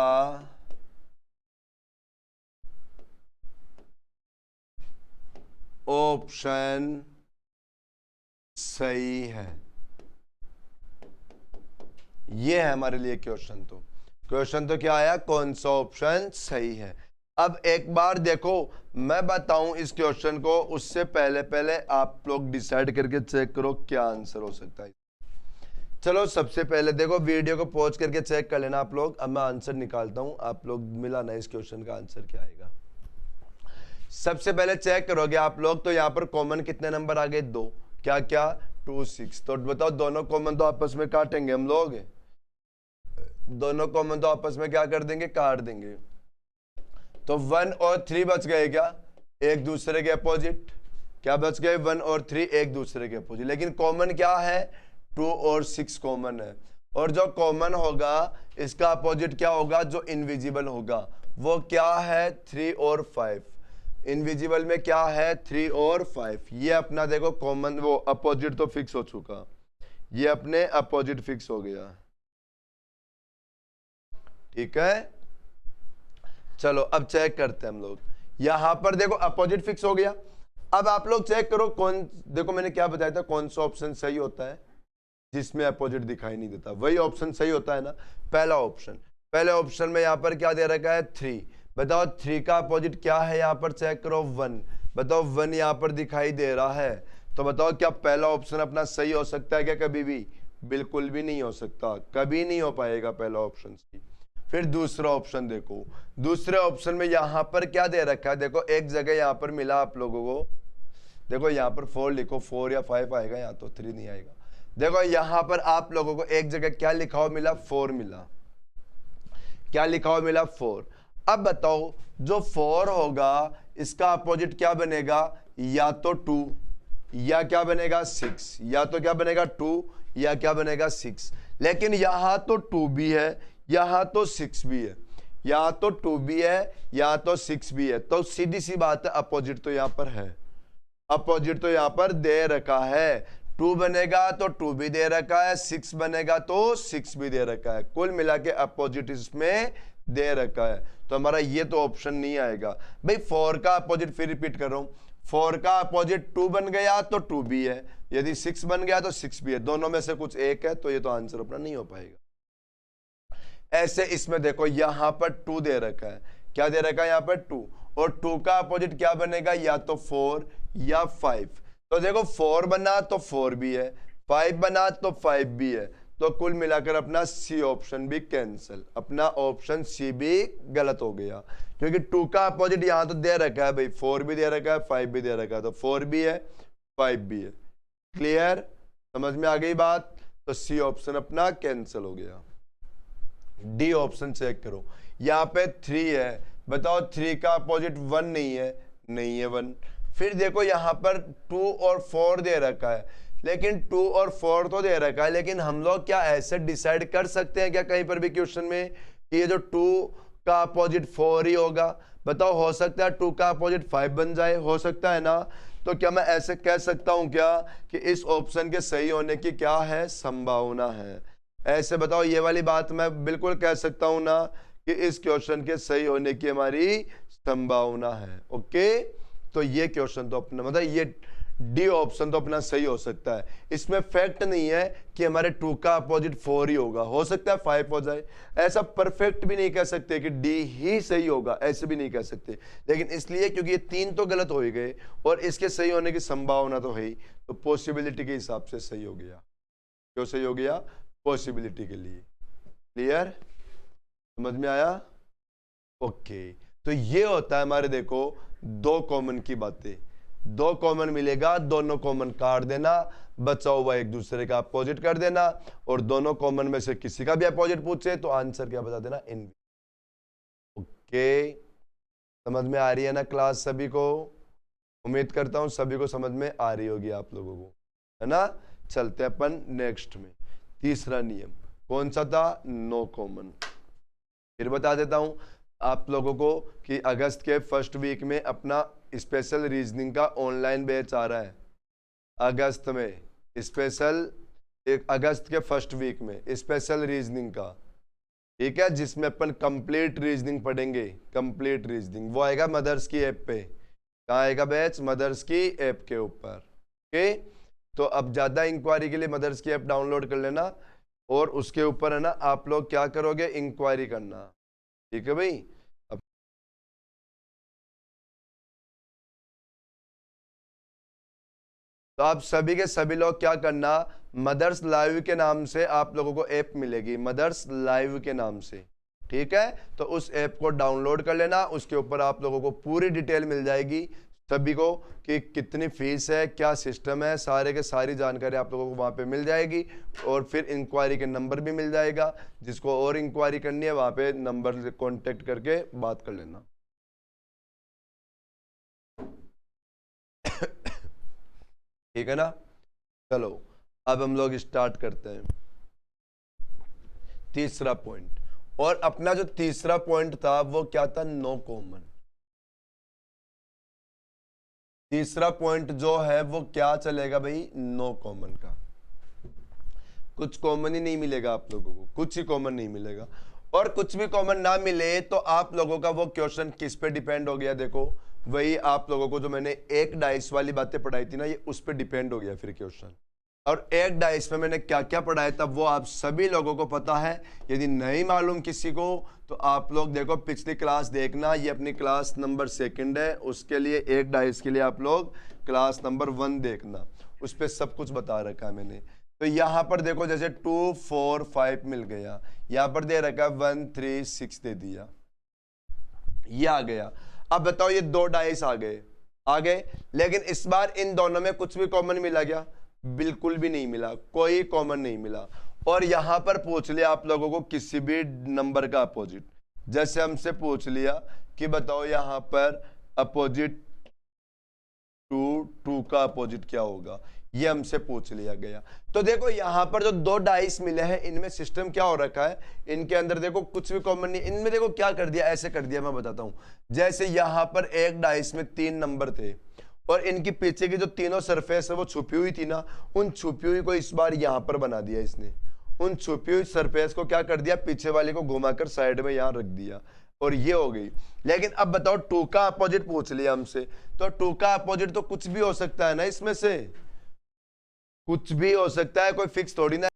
ऑप्शन सही है। ये है हमारे लिए क्वेश्चन। तो क्वेश्चन तो क्या आया? कौन सा ऑप्शन सही है। अब एक बार देखो, मैं बताऊं इस क्वेश्चन को, उससे पहले पहले आप लोग डिसाइड करके चेक करो क्या आंसर हो सकता है। चलो सबसे पहले देखो, वीडियो को पॉज करके चेक कर लेना आप लोग। अब मैं आंसर निकालता हूं, आप लोग मिलाना इस क्वेश्चन का आंसर क्या आएगा। सबसे पहले चेक करोगे आप लोग, तो यहाँ पर कॉमन कितने नंबर आ गए? 2। क्या क्या? 2, 6। तो बताओ दोनों कॉमन तो आपस में काटेंगे हम लोग, दोनों कॉमन तो आपस में क्या कर देंगे? काट देंगे। तो 1 और 3 बच गए क्या? एक दूसरे के अपोजिट। क्या बच गए? 1 और 3 एक दूसरे के अपोजिट। लेकिन कॉमन क्या है? 2 और 6 कॉमन है। और जो कॉमन होगा इसका अपोजिट क्या होगा? जो इनविजिबल होगा वो क्या है? 3 और 5। इनविजिबल में क्या है? 3 और 5। ये अपना देखो कॉमन, वो अपोजिट तो फिक्स हो चुका, ये अपने अपोजिट फिक्स हो गया। ठीक है, चलो अब चेक करते हैं हम लोग। यहां पर देखो अपोजिट फिक्स हो गया। अब आप लोग चेक करो कौन, देखो मैंने क्या बताया था, कौन सा ऑप्शन सही होता है जिसमें अपोजिट दिखाई नहीं देता, वही ऑप्शन सही होता है ना। पहला ऑप्शन, पहले ऑप्शन में यहां पर क्या दे रखा है? 3। बताओ 3 का अपोजिट क्या है? यहां पर चेक करो 1। बताओ 1 यहां पर दिखाई दे रहा है। तो बताओ क्या पहला ऑप्शन अपना सही हो सकता है क्या? कभी भी बिल्कुल भी नहीं हो सकता, कभी नहीं हो पाएगा पहला ऑप्शन सही। फिर दूसरा ऑप्शन देखो, दूसरे ऑप्शन में यहां पर क्या दे रखा है? देखो एक जगह यहां पर मिला आप लोगों को, देखो यहां पर 4 लिखो, 4 या 5 आएगा, यहाँ तो 3 नहीं आएगा। देखो यहां पर आप लोगों को एक जगह क्या लिखा हुआ मिला? 4 मिला। क्या लिखा हुआ मिला? 4। अब बताओ जो 4 होगा इसका अपोजिट क्या बनेगा? या तो 2 या क्या बनेगा? 6। या तो क्या बनेगा? 2 या क्या बनेगा? 6। लेकिन यहां तो 2 भी है, यहां तो 6 भी है, यहां तो 2 भी है, यहां तो 6 भी है। तो सीधी सी बात है, अपोजिट तो यहां पर है, अपोजिट तो यहां पर दे रखा है। 2 बनेगा तो 2 भी दे रखा है, 6 बनेगा तो 6 भी दे रखा है, कुल मिला के अपोजिट इसमें दे रखा है, तो हमारा ये तो ऑप्शन नहीं आएगा भाई। 4 का अपोजिट फिर रिपीट कर रहा हूं, 4 का अपोजिट 2 बन गया तो 2 भी है, यदि 6 बन गया तो 6 भी है, दोनों में से कुछ एक है, तो ये तो आंसर अपना नहीं हो पाएगा। ऐसे इसमें देखो यहां पर 2 दे रखा है, क्या दे रखा है यहाँ पर 2, और 2 का अपोजिट क्या बनेगा, या तो 4 या 5, तो देखो 4 बना तो 4 भी है, 5 बना तो 5 भी है, तो कुल मिलाकर अपना सी ऑप्शन भी कैंसिल, अपना ऑप्शन सी भी गलत हो गया, क्योंकि 2 का अपोजिट यहां तो दे रखा है भाई, 4 भी दे रखा है, 5 भी दे रखा है, तो 4 भी है 5 भी है। क्लियर, समझ में आ गई बात, तो सी ऑप्शन अपना कैंसिल हो गया। डी ऑप्शन चेक करो, यहाँ पे 3 है, बताओ 3 का अपोजिट 1 नहीं है, नहीं है 1, फिर देखो यहाँ पर 2 और 4 दे रखा है, लेकिन 2 और 4 तो दे रखा है, लेकिन हम लोग क्या ऐसे डिसाइड कर सकते हैं क्या कहीं पर भी क्वेश्चन में कि ये जो 2 का अपोजिट 4 ही होगा, बताओ हो सकता है 2 का अपोजिट 5 बन जाए, हो सकता है ना, तो क्या मैं ऐसे कह सकता हूं क्या कि इस ऑप्शन के सही होने की क्या है, संभावना है, ऐसे बताओ ये वाली बात मैं बिल्कुल कह सकता हूं ना कि इस क्वेश्चन के सही होने की हमारी संभावना है। ओके, तो ये क्वेश्चन तो अपना मतलब ये डी ऑप्शन तो अपना सही हो सकता है, इसमें फैक्ट नहीं है कि हमारे 2 का अपोजिट 4 ही होगा, हो सकता है 5 हो जाए, ऐसा परफेक्ट भी नहीं कह सकते कि डी ही सही होगा, ऐसे भी नहीं कह सकते, लेकिन इसलिए क्योंकि ये 3 तो गलत हो ही गए और इसके सही होने की संभावना तो है ही, तो पॉसिबिलिटी के हिसाब से सही हो गया। क्यों सही हो गया, पॉसिबिलिटी के लिए। क्लियर, समझ में आया? ओके, तो ये होता है हमारे देखो 2 कॉमन की बातें, 2 कॉमन मिलेगा, दोनों कॉमन काट देना, बचा हुआ एक दूसरे का अपोजिट कर देना, और दोनों कॉमन में से किसी का भी अपोजिट पूछे तो आंसर क्या बता देना, इन। ओके, समझ में आ रही है ना क्लास सभी को? उम्मीद करता हूं सभी को समझ में आ रही होगी आप लोगों को, है ना। चलते अपन नेक्स्ट में, तीसरा नियम कौन सा था, नो कॉमन। फिर बता देता हूं आप लोगों को कि अगस्त के फर्स्ट वीक में अपना स्पेशल रीजनिंग का ऑनलाइन बैच आ रहा है, अगस्त में स्पेशल, अगस्त के फर्स्ट वीक में स्पेशल रीजनिंग का, ठीक है, जिसमें अपन कंप्लीट रीजनिंग पढ़ेंगे, कंप्लीट रीजनिंग, वो आएगा मदर्स की ऐप पे। कहाँ आएगा बैच, मदर्स की ऐप के ऊपर। ओके, तो अब ज़्यादा इंक्वायरी के लिए मदर्स की ऐप डाउनलोड कर लेना, और उसके ऊपर है ना आप लोग क्या करोगे, इंक्वायरी करना, ठीक है भाई। अब तो आप सभी के सभी लोग क्या करना, मदर्स लाइव के नाम से आप लोगों को ऐप मिलेगी, मदर्स लाइव के नाम से, ठीक है, तो उस ऐप को डाउनलोड कर लेना, उसके ऊपर आप लोगों को पूरी डिटेल मिल जाएगी सभी को कि कितनी फीस है, क्या सिस्टम है, सारे के सारी जानकारी आप लोगों को वहाँ पे मिल जाएगी, और फिर इंक्वायरी के नंबर भी मिल जाएगा, जिसको और इंक्वायरी करनी है वहाँ पे नंबर से कॉन्टेक्ट करके बात कर लेना। ठीक है ना, चलो अब हम लोग स्टार्ट करते हैं तीसरा पॉइंट, और अपना जो तीसरा पॉइंट था वो क्या था, नो कॉमन। तीसरा पॉइंट जो है वो क्या चलेगा भाई, नो कॉमन का, कुछ कॉमन ही नहीं मिलेगा आप लोगों को, कुछ ही कॉमन नहीं मिलेगा, और कुछ भी कॉमन ना मिले तो आप लोगों का वो क्वेश्चन किस पे डिपेंड हो गया, देखो वही आप लोगों को जो मैंने एक डाइस वाली बातें पढ़ाई थी ना, ये उस पे डिपेंड हो गया फिर क्वेश्चन, और एक डाइस में मैंने क्या क्या पढ़ाया था वो आप सभी लोगों को पता है, यदि नहीं मालूम किसी को तो आप लोग देखो पिछली क्लास देखना, ये अपनी क्लास नंबर 2 है, उसके लिए एक डाइस के लिए आप लोग क्लास नंबर 1 देखना, उस पर सब कुछ बता रखा है मैंने। तो यहाँ पर देखो जैसे 2 4 5 मिल गया, यहाँ पर दे रखा 1 3 6 दे दिया, ये आ गया। अब बताओ ये 2 डाइस आ गए, लेकिन इस बार इन दोनों में कुछ भी कॉमन मिला क्या, बिल्कुल भी नहीं मिला, कोई कॉमन नहीं मिला, और यहां पर पूछ लिया आप लोगों को किसी भी नंबर का अपोजिट, जैसे हमसे पूछ लिया कि बताओ यहां पर अपोजिट 2 का अपोजिट क्या होगा, ये हमसे पूछ लिया गया। तो देखो यहां पर जो 2 डाइस मिले हैं इनमें सिस्टम क्या हो रखा है, इनके अंदर देखो कुछ भी कॉमन नहीं, इनमें देखो क्या कर दिया, ऐसे कर दिया, मैं बताता हूं। जैसे यहां पर एक डाइस में 3 नंबर थे और इनकी पीछे की जो तीनों सरफेस है वो छुपी हुई थी ना, उन छुपी हुई को इस बार यहां पर बना दिया इसने। उन छुपी हुई सरफेस को क्या कर दिया, पीछे वाले को घुमाकर साइड में यहां रख दिया, और ये हो गई। लेकिन अब बताओ टू का अपोजिट पूछ लिया हमसे, तो टू का अपोजिट तो कुछ भी हो सकता है ना, इसमें से कुछ भी हो सकता है, कोई फिक्स थोड़ी ना।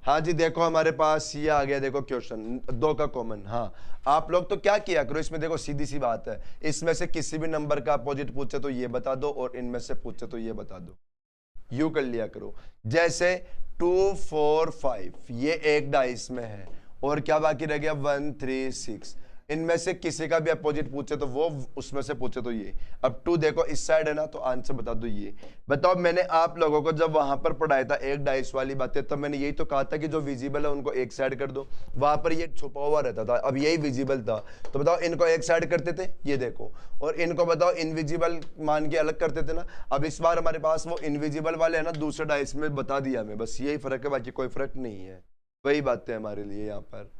हाँ जी, देखो हमारे पास ये आ गया, देखो क्वेश्चन 2 का कॉमन। हाँ, आप लोग तो क्या किया करो इसमें, देखो सीधी सी बात है, इसमें से किसी भी नंबर का अपोजिट पूछे तो ये बता दो, और इनमें से पूछे तो ये बता दो, यू कर लिया करो। जैसे 2 4 5 ये एक डाइस में है, और क्या बाकी रह गया 1 3 6, इनमें से किसी का भी अपोजिट पूछे तो वो, उसमें से पूछे तो ये। अब 2 देखो इस साइड है ना, तो आंसर बता दो ये। बताओ, मैंने आप लोगों को जब वहां पर पढ़ाया था एक डाइस वाली बातें, तब मैंने यही तो कहा था कि जो विजिबल है उनको एक साइड कर दो, वहां पर ये छुपा हुआ रहता था, अब यही विजिबल था, तो बताओ इनको एक साइड करते थे, ये देखो, और इनको बताओ इनविजिबल मान के अलग करते थे ना। अब इस बार हमारे पास वो इनविजिबल वाले है ना, दूसरे डाइस में बता दिया हमें, बस यही फर्क है, बाकी कोई फर्क नहीं है। वही बातें हमारे लिए यहाँ पर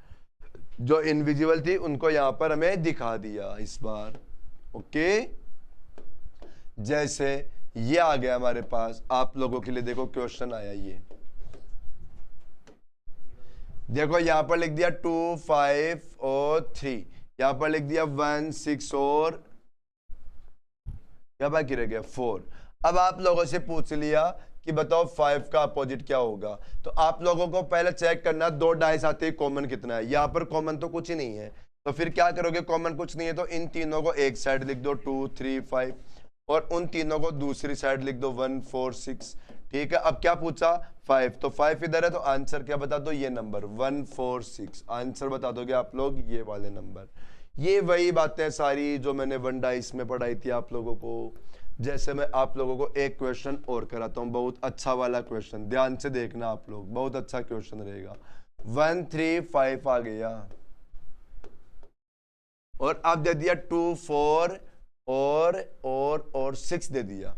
जो इनविजिबल थी उनको यहां पर हमें दिखा दिया इस बार। ओके, जैसे ये आ गया हमारे पास आप लोगों के लिए, देखो क्वेश्चन आया ये, देखो यहां पर लिख दिया 2 5 और 3, यहां पर लिख दिया 1 6 और क्या बाकी रह गया 4। अब आप लोगों से पूछ लिया कि बताओ 5 का अपोजिट क्या होगा, तो आप लोगों को पहले चेक करना 2 डाइस आते ही कॉमन कितना है। यहाँ पर कॉमन तो कुछ ही नहीं है, तो फिर क्या करोगे, कॉमन कुछ नहीं है तो इन तीनों को एक साइड लिख दो 2 3 5, और उन तीनों को दूसरी साइड लिख दो 1 4 6। ठीक है, अब क्या पूछा 5, तो 5 इधर है, तो आंसर क्या बता दो, ये नंबर 1 4 6, आंसर बता दोगे आप लोग ये वाले नंबर। ये वही बातें सारी जो मैंने 1 डाइस में पढ़ाई थी आप लोगों को। जैसे मैं आप लोगों को एक क्वेश्चन और कराता हूं, बहुत अच्छा वाला क्वेश्चन, ध्यान से देखना आप लोग, बहुत अच्छा क्वेश्चन रहेगा। 1 3 5 आ गया, और अब दे दिया 2 4 और 6 दे दिया,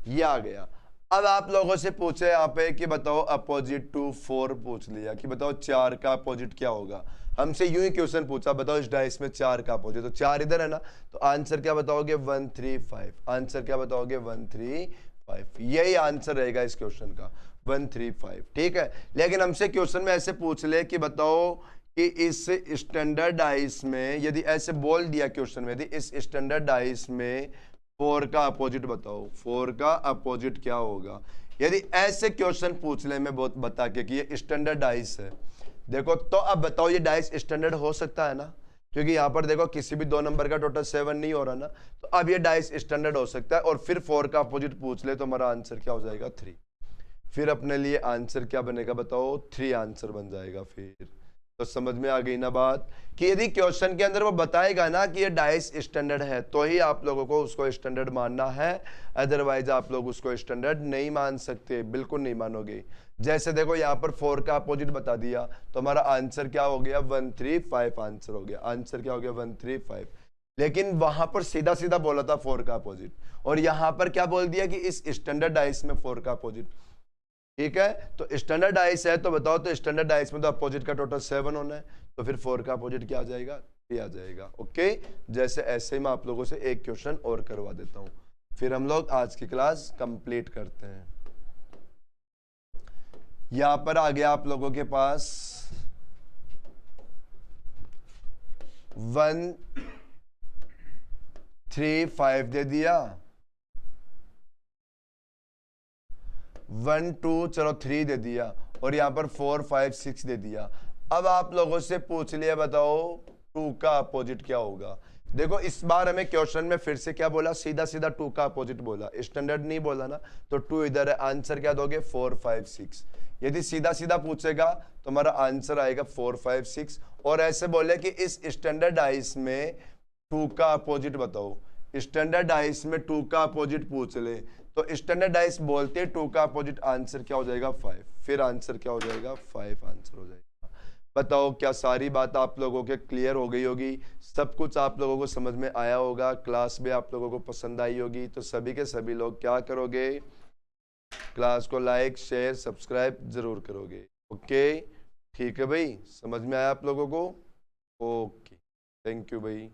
ये आ गया। अब आप लोगों से पूछे यहाँ पे कि बताओ अपोजिट 2 4 पूछ लिया कि बताओ 4 का अपोजिट क्या होगा। हमसे यूं ही क्वेश्चन पूछा, बताओ इस डाइस में 4 का अपोजिट, तो 4 इधर है ना, तो आंसर क्या बताओगे 1 3 5, आंसर क्या बताओगे 1 3 5, यही आंसर रहेगा इस क्वेश्चन का 1 3 5। ठीक है, लेकिन हमसे क्वेश्चन में ऐसे पूछ ले कि बताओ कि इस स्टैंडर्ड डाइस में, यदि ऐसे बोल दिया क्वेश्चन में, यदि इस स्टैंडर्ड डाइस में 4 का अपोजिट बताओ, 4 का अपोजिट क्या होगा। यदि ऐसे क्वेश्चन पूछ ले मैं बहुत बता के कि ये स्टैंडर्ड डाइस है, देखो तो अब बताओ ये डाइस स्टैंडर्ड हो सकता है ना, क्योंकि यहाँ पर देखो किसी भी 2 नंबर का टोटल 7 नहीं हो रहा ना, तो अब ये डाइस स्टैंडर्ड हो सकता है। और फिर 4 का अपोजिट पूछ ले तो हमारा आंसर क्या हो जाएगा 3। फिर अपने लिए आंसर क्या बनेगा बताओ, 3 आंसर बन जाएगा। फिर तो समझ में आ गई ना बात, कि यदि क्वेश्चन के अंदर वो बताएगा ना कि ये डाइस स्टैंडर्ड है, तो ही आप लोगों को उसको स्टैंडर्ड मानना है, अदरवाइज आप लोग उसको स्टैंडर्ड नहीं मान सकते, बिल्कुल नहीं मानोगे। जैसे देखो यहाँ पर 4 का अपोजिट बता दिया, तो हमारा आंसर क्या हो गया 1 3 5 आंसर हो गया। आंसर क्या हो गया 1 3 5, लेकिन वहां पर सीधा सीधा बोला था 4 का अपोजिट, और यहां पर क्या बोल दिया कि इस स्टैंडर्ड डाइस में 4 का अपोजिट। ठीक है, तो स्टैंडर्ड डाइस है, तो बताओ तो स्टैंडर्ड डाइस में तो अपोजिट का टोटल 7 होना है, तो फिर 4 का अपोजिट क्या आ जाएगा 3 आ जाएगा। ओके, जैसे ऐसे ही मैं आप लोगों से एक क्वेश्चन और करवा देता हूं, फिर हम लोग आज की क्लास कंप्लीट करते हैं। यहां पर आ गया आप लोगों के पास 1 3 5 दे दिया, 1 2 चलो 3 दे दिया और यहाँ पर 4 5 6 दे दिया। अब आप लोगों से पूछ लिया, बताओ 2 का अपोजिट क्या होगा। देखो इस बार हमें क्वेश्चन में फिर से क्या बोला, सीधा सीधा 2 का अपोजिट बोला, स्टैंडर्ड नहीं बोला ना, तो 2 इधर है, आंसर क्या दोगे 4 5 6। यदि सीधा सीधा पूछेगा तो हमारा आंसर आएगा 4 5 6। और ऐसे बोले कि इस स्टैंडर्ड डाइस में 2 का अपोजिट बताओ, स्टैंडर्ड डाइस में 2 का अपोजिट पूछ ले तो स्टैंडर्ड डाइस बोलते 2 का अपोजिट आंसर क्या हो जाएगा 5, फिर आंसर क्या हो जाएगा 5 आंसर हो जाएगा। बताओ क्या सारी बात आप लोगों के क्लियर हो गई होगी, सब कुछ आप लोगों को समझ में आया होगा, क्लास भी आप लोगों को पसंद आई होगी। तो सभी के सभी लोग क्या करोगे, क्लास को लाइक शेयर सब्सक्राइब जरूर करोगे। ओके ठीक है भाई, समझ में आया आप लोगों को। ओके थैंक यू भाई।